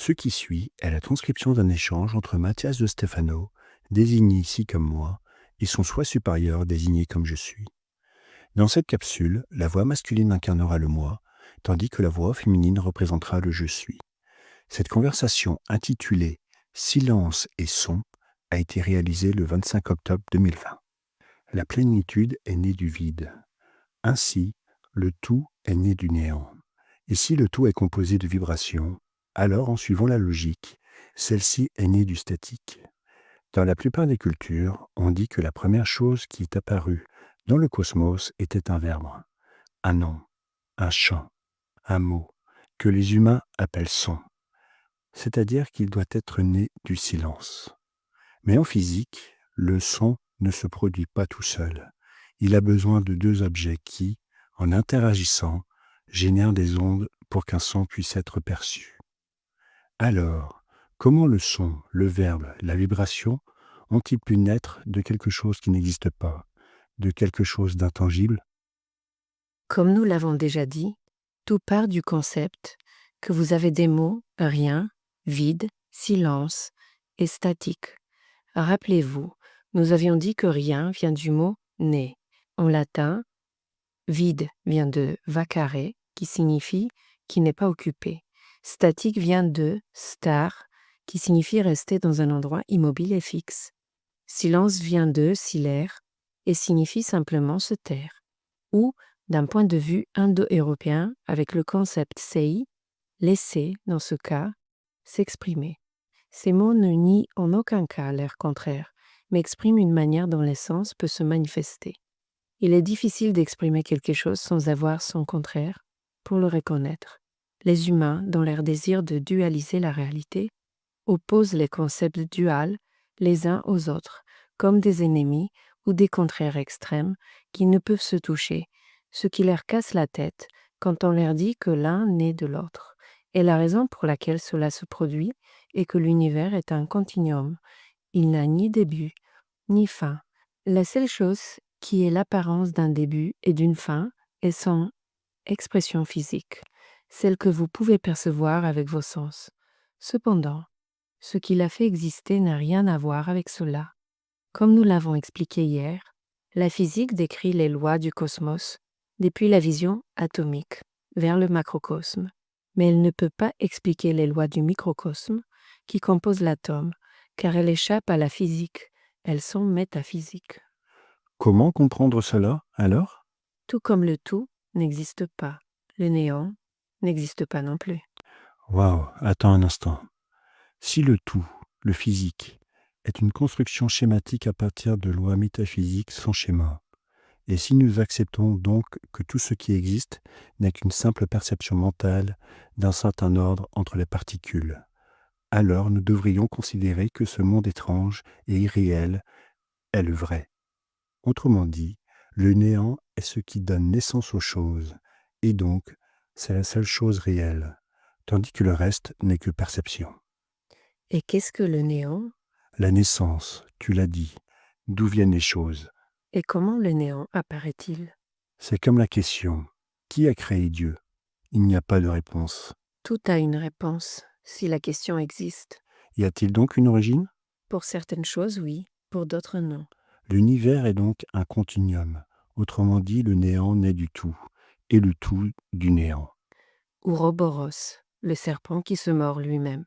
Ce qui suit est la transcription d'un échange entre Mathias de Stefano, désigné ici comme moi, et son soi supérieur désigné comme je suis. Dans cette capsule, la voix masculine incarnera le moi, tandis que la voix féminine représentera le je suis. Cette conversation intitulée Silence et son a été réalisée le 25 octobre 2020. La plénitude est née du vide. Ainsi, le tout est né du néant. Et si le tout est composé de vibrations, alors, en suivant la logique, celle-ci est née du statique. Dans la plupart des cultures, on dit que la première chose qui est apparue dans le cosmos était un verbe, un nom, un chant, un mot, que les humains appellent son. C'est-à-dire qu'il doit être né du silence. Mais en physique, le son ne se produit pas tout seul. Il a besoin de deux objets qui, en interagissant, génèrent des ondes pour qu'un son puisse être perçu. Alors, comment le son, le verbe, la vibration ont-ils pu naître de quelque chose qui n'existe pas, de quelque chose d'intangible? Comme nous l'avons déjà dit, tout part du concept que vous avez des mots rien, vide, silence et statique. Rappelez-vous, nous avions dit que rien vient du mot né. En latin, vide vient de vacare, qui signifie qui n'est pas occupé. Statique vient de star, qui signifie rester dans un endroit immobile et fixe. Silence vient de silère et signifie simplement se taire. Ou, d'un point de vue indo-européen, avec le concept sei, laisser, dans ce cas, s'exprimer. Ces mots ne nient en aucun cas l'air contraire, mais expriment une manière dont l'essence peut se manifester. Il est difficile d'exprimer quelque chose sans avoir son contraire pour le reconnaître. Les humains, dans leur désir de dualiser la réalité, opposent les concepts duals les uns aux autres, comme des ennemis ou des contraires extrêmes qui ne peuvent se toucher, ce qui leur casse la tête quand on leur dit que l'un naît de l'autre. Et la raison pour laquelle cela se produit est que l'univers est un continuum. Il n'a ni début, ni fin. La seule chose qui est l'apparence d'un début et d'une fin est son expression physique, celle que vous pouvez percevoir avec vos sens. Cependant, ce qui l'a fait exister n'a rien à voir avec cela. Comme nous l'avons expliqué hier, la physique décrit les lois du cosmos depuis la vision atomique vers le macrocosme, mais elle ne peut pas expliquer les lois du microcosme qui composent l'atome, car elle échappe à la physique, elles sont métaphysiques. Comment comprendre cela, alors? Tout comme le tout n'existe pas, le néant n'existe pas non plus. Waouh, attends un instant. Si le tout, le physique, est une construction schématique à partir de lois métaphysiques sans schéma, et si nous acceptons donc que tout ce qui existe n'est qu'une simple perception mentale d'un certain ordre entre les particules, alors nous devrions considérer que ce monde étrange et irréel est le vrai. Autrement dit, le néant est ce qui donne naissance aux choses, et donc c'est la seule chose réelle, tandis que le reste n'est que perception. Et qu'est-ce que le néant? La naissance, tu l'as dit, d'où viennent les choses? Et comment le néant apparaît-il? C'est comme la question, qui a créé Dieu? Il n'y a pas de réponse. Tout a une réponse, si la question existe. Y a-t-il donc une origine? Pour certaines choses, oui, pour d'autres, non. L'univers est donc un continuum. Autrement dit, le néant naît du tout, et le tout du néant. Ouroboros, le serpent qui se mord lui-même.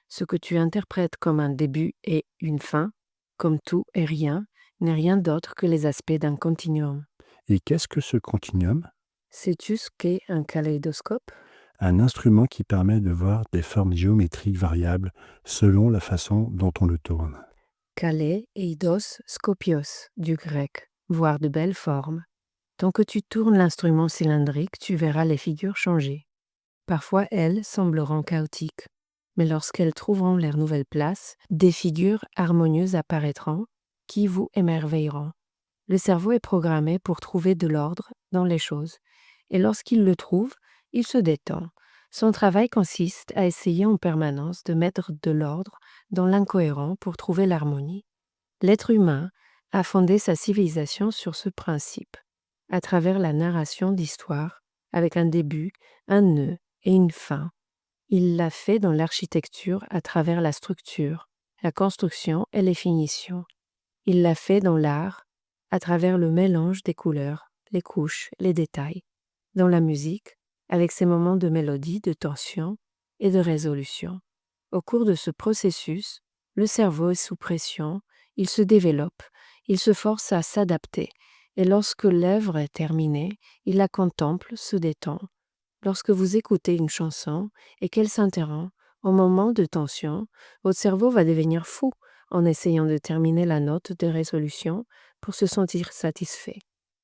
Ce que tu interprètes comme un début et une fin, comme tout et rien, n'est rien d'autre que les aspects d'un continuum. Et qu'est-ce que ce continuum? Sais-tu ce qu'est un kaléidoscope? Un instrument qui permet de voir des formes géométriques variables selon la façon dont on le tourne. Kalé, eidos, scopios, du grec, voir de belles formes. Tant que tu tournes l'instrument cylindrique, tu verras les figures changer. Parfois, elles sembleront chaotiques, mais lorsqu'elles trouveront leur nouvelle place, des figures harmonieuses apparaîtront qui vous émerveilleront. Le cerveau est programmé pour trouver de l'ordre dans les choses, et lorsqu'il le trouve, il se détend. Son travail consiste à essayer en permanence de mettre de l'ordre dans l'incohérent pour trouver l'harmonie. L'être humain a fondé sa civilisation sur ce principe, à travers la narration d'histoires, avec un début, un nœud et une fin. Il l'a fait dans l'architecture à travers la structure, la construction et les finitions. Il l'a fait dans l'art à travers le mélange des couleurs, les couches, les détails. Dans la musique, avec ses moments de mélodie, de tension et de résolution. Au cours de ce processus, le cerveau est sous pression, il se développe, il se force à s'adapter, et lorsque l'œuvre est terminée, il la contemple, se détend. Lorsque vous écoutez une chanson et qu'elle s'interrompt, au moment de tension, votre cerveau va devenir fou en essayant de terminer la note de résolution pour se sentir satisfait.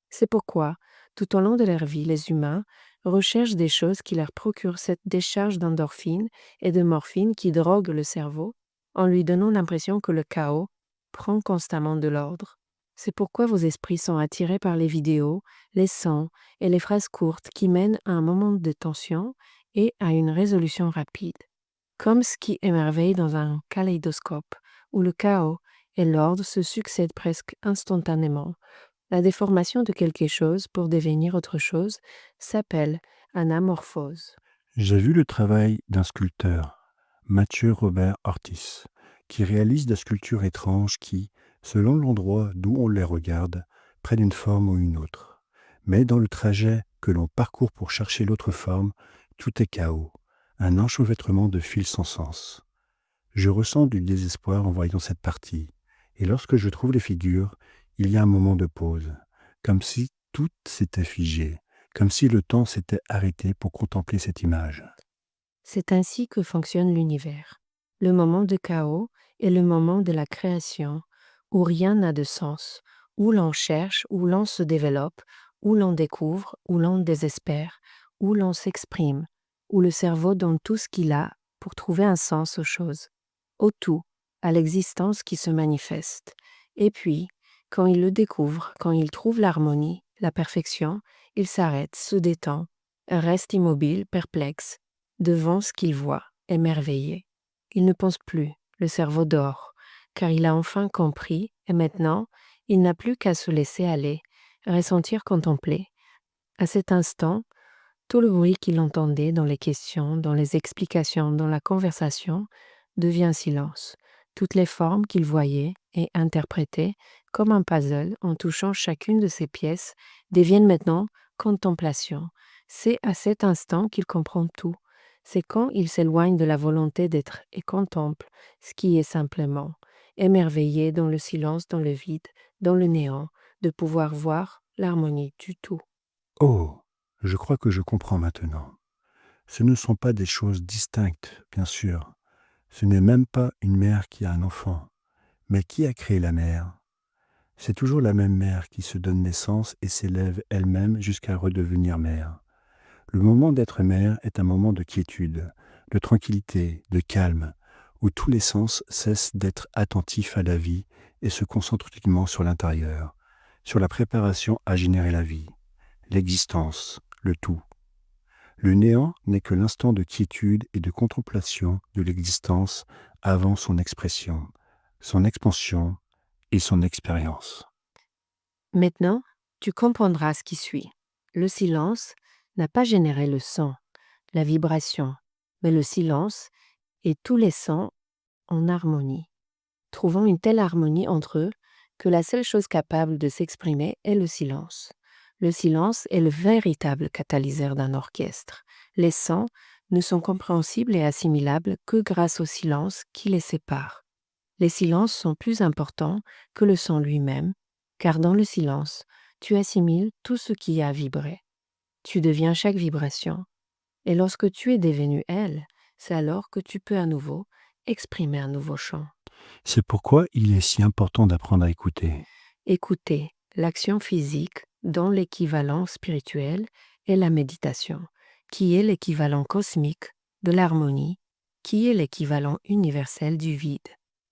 C'est pourquoi, tout au long de leur vie, les humains recherchent des choses qui leur procurent cette décharge d'endorphine et de morphine qui drogue le cerveau en lui donnant l'impression que le chaos prend constamment de l'ordre. C'est pourquoi vos esprits sont attirés par les vidéos, les sons et les phrases courtes qui mènent à un moment de tension et à une résolution rapide. Comme ce qui émerveille dans un kaléidoscope où le chaos et l'ordre se succèdent presque instantanément. La déformation de quelque chose pour devenir autre chose s'appelle anamorphose. J'ai vu le travail d'un sculpteur, Mathieu Robert Ortiz, qui réalise des sculptures étranges qui, selon l'endroit d'où on les regarde, prennent une forme ou une autre. Mais dans le trajet que l'on parcourt pour chercher l'autre forme, tout est chaos, un enchevêtrement de fils sans sens. Je ressens du désespoir en voyant cette partie, et lorsque je trouve les figures, il y a un moment de pause, comme si tout s'était figé, comme si le temps s'était arrêté pour contempler cette image. C'est ainsi que fonctionne l'univers. Le moment de chaos est le moment de la création, où rien n'a de sens, où l'on cherche, où l'on se développe, où l'on découvre, où l'on désespère, où l'on s'exprime, où le cerveau donne tout ce qu'il a pour trouver un sens aux choses, au tout, à l'existence qui se manifeste. Et puis, quand il le découvre, quand il trouve l'harmonie, la perfection, il s'arrête, se détend, reste immobile, perplexe, devant ce qu'il voit, émerveillé. Il ne pense plus, le cerveau dort, car il a enfin compris, et maintenant, il n'a plus qu'à se laisser aller, ressentir, contempler. À cet instant, tout le bruit qu'il entendait dans les questions, dans les explications, dans la conversation, devient silence. Toutes les formes qu'il voyait et interprétait comme un puzzle en touchant chacune de ces pièces deviennent maintenant contemplation. C'est à cet instant qu'il comprend tout. C'est quand il s'éloigne de la volonté d'être et contemple ce qui est simplement, émerveillé dans le silence, dans le vide, dans le néant, de pouvoir voir l'harmonie du tout. Oh, je crois que je comprends maintenant. Ce ne sont pas des choses distinctes, bien sûr. Ce n'est même pas une mère qui a un enfant. Mais qui a créé la mère? C'est toujours la même mère qui se donne naissance et s'élève elle-même jusqu'à redevenir mère. Le moment d'être mère est un moment de quiétude, de tranquillité, de calme, où tous les sens cessent d'être attentifs à la vie et se concentrent uniquement sur l'intérieur, sur la préparation à générer la vie, l'existence, le tout. Le néant n'est que l'instant de quiétude et de contemplation de l'existence avant son expression, son expansion et son expérience. Maintenant, tu comprendras ce qui suit. Le silence n'a pas généré le son, la vibration, mais le silence et tous les sons en harmonie, trouvant une telle harmonie entre eux que la seule chose capable de s'exprimer est le silence. Le silence est le véritable catalyseur d'un orchestre. Les sons ne sont compréhensibles et assimilables que grâce au silence qui les sépare. Les silences sont plus importants que le son lui-même, car dans le silence, tu assimiles tout ce qui a vibré. Tu deviens chaque vibration. Et lorsque tu es devenu elle, c'est alors que tu peux à nouveau exprimer un nouveau chant. C'est pourquoi il est si important d'apprendre à écouter. Écouter l'action physique dans l'équivalent spirituel est la méditation, qui est l'équivalent cosmique de l'harmonie, qui est l'équivalent universel du vide.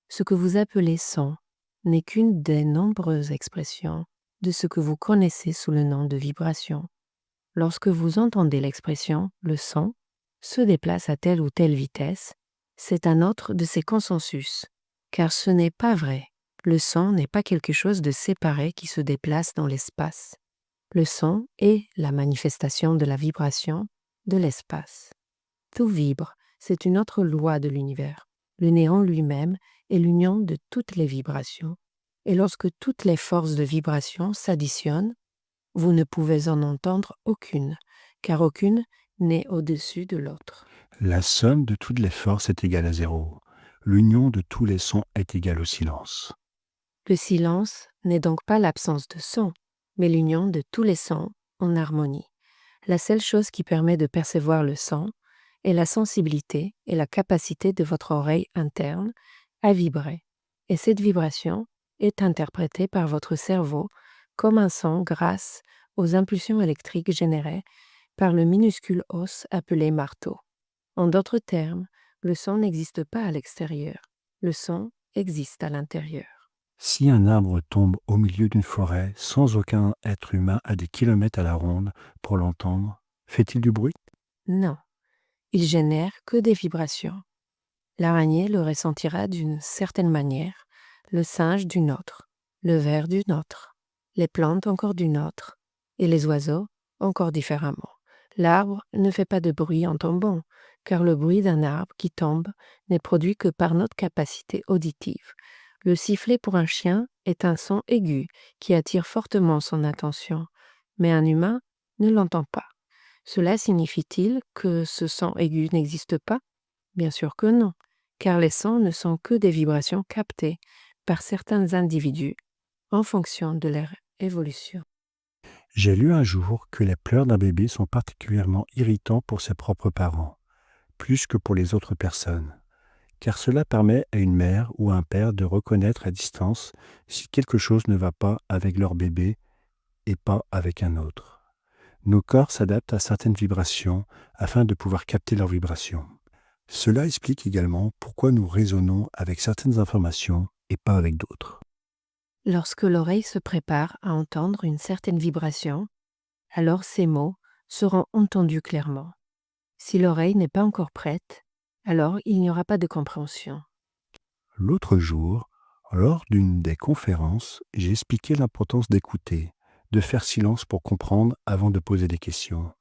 Ce que vous appelez son n'est qu'une des nombreuses expressions de ce que vous connaissez sous le nom de vibration. Lorsque vous entendez l'expression « le son » se déplace à telle ou telle vitesse, c'est un autre de ces consensus, car ce n'est pas vrai. Le son n'est pas quelque chose de séparé qui se déplace dans l'espace. Le son est la manifestation de la vibration de l'espace. Tout vibre, c'est une autre loi de l'univers. Le néant lui-même est l'union de toutes les vibrations. Et lorsque toutes les forces de vibration s'additionnent, vous ne pouvez en entendre aucune, car aucune n'est au-dessus de l'autre. La somme de toutes les forces est égale à zéro. L'union de tous les sons est égale au silence. Le silence n'est donc pas l'absence de son, mais l'union de tous les sons en harmonie. La seule chose qui permet de percevoir le son est la sensibilité et la capacité de votre oreille interne à vibrer. Et cette vibration est interprétée par votre cerveau comme un son grâce aux impulsions électriques générées par le minuscule os appelé marteau. En d'autres termes, le son n'existe pas à l'extérieur, le son existe à l'intérieur. Si un arbre tombe au milieu d'une forêt sans aucun être humain à des kilomètres à la ronde pour l'entendre, fait-il du bruit? Non, il génère que des vibrations. L'araignée le ressentira d'une certaine manière, le singe d'une autre, le ver d'une autre, les plantes encore d'une autre, et les oiseaux encore différemment. L'arbre ne fait pas de bruit en tombant, car le bruit d'un arbre qui tombe n'est produit que par notre capacité auditive. Le sifflet pour un chien est un son aigu qui attire fortement son attention, mais un humain ne l'entend pas. Cela signifie-t-il que ce son aigu n'existe pas? Bien sûr que non, car les sons ne sont que des vibrations captées par certains individus en fonction de leur évolution. J'ai lu un jour que les pleurs d'un bébé sont particulièrement irritants pour ses propres parents, plus que pour les autres personnes, car cela permet à une mère ou à un père de reconnaître à distance si quelque chose ne va pas avec leur bébé et pas avec un autre. Nos corps s'adaptent à certaines vibrations afin de pouvoir capter leurs vibrations. Cela explique également pourquoi nous résonnons avec certaines informations et pas avec d'autres. Lorsque l'oreille se prépare à entendre une certaine vibration, alors ces mots seront entendus clairement. Si l'oreille n'est pas encore prête, alors il n'y aura pas de compréhension. L'autre jour, lors d'une des conférences, j'ai expliqué l'importance d'écouter, de faire silence pour comprendre avant de poser des questions.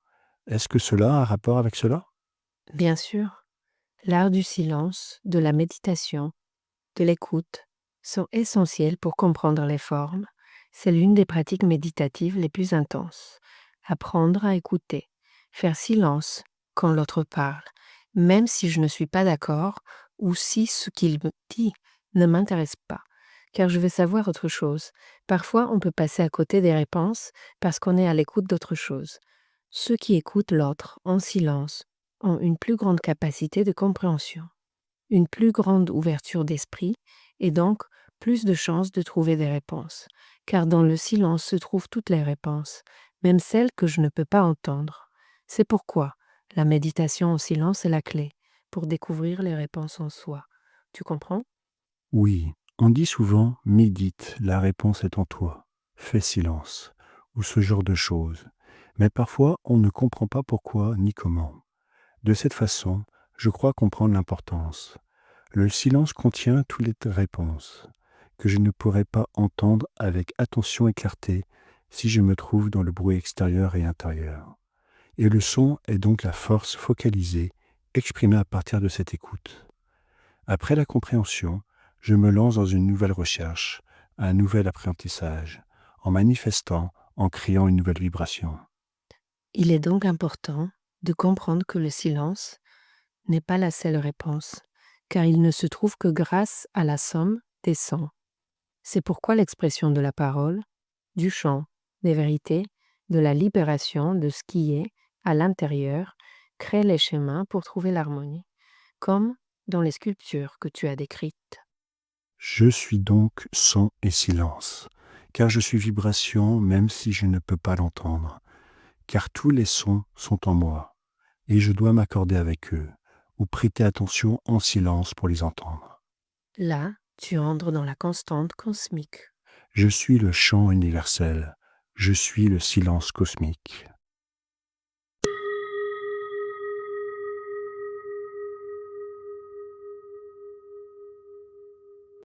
Est-ce que cela a un rapport avec cela? Bien sûr, l'art du silence, de la méditation, de l'écoute sont essentiels pour comprendre les formes. C'est l'une des pratiques méditatives les plus intenses. Apprendre à écouter, faire silence quand l'autre parle, même si je ne suis pas d'accord ou si ce qu'il me dit ne m'intéresse pas, car je veux savoir autre chose. Parfois, on peut passer à côté des réponses parce qu'on est à l'écoute d'autre chose. Ceux qui écoutent l'autre en silence ont une plus grande capacité de compréhension, une plus grande ouverture d'esprit et donc plus de chances de trouver des réponses, car dans le silence se trouvent toutes les réponses, même celles que je ne peux pas entendre. C'est pourquoi la méditation au silence est la clé pour découvrir les réponses en soi. Tu comprends? Oui, on dit souvent médite, la réponse est en toi, fais silence, ou ce genre de choses. Mais parfois, on ne comprend pas pourquoi ni comment. De cette façon, je crois comprendre l'importance. Le silence contient toutes les réponses que je ne pourrais pas entendre avec attention et clarté si je me trouve dans le bruit extérieur et intérieur. Et le son est donc la force focalisée, exprimée à partir de cette écoute. Après la compréhension, je me lance dans une nouvelle recherche, un nouvel apprentissage, en manifestant, en créant une nouvelle vibration. Il est donc important de comprendre que le silence n'est pas la seule réponse, car il ne se trouve que grâce à la somme des sons. C'est pourquoi l'expression de la parole, du chant, des vérités, de la libération de ce qui est à l'intérieur crée les chemins pour trouver l'harmonie, comme dans les sculptures que tu as décrites. Je suis donc son et silence, car je suis vibration même si je ne peux pas l'entendre, car tous les sons sont en moi, et je dois m'accorder avec eux, ou prêter attention en silence pour les entendre. Là, tu entres dans la constante cosmique. Je suis le chant universel, je suis le silence cosmique.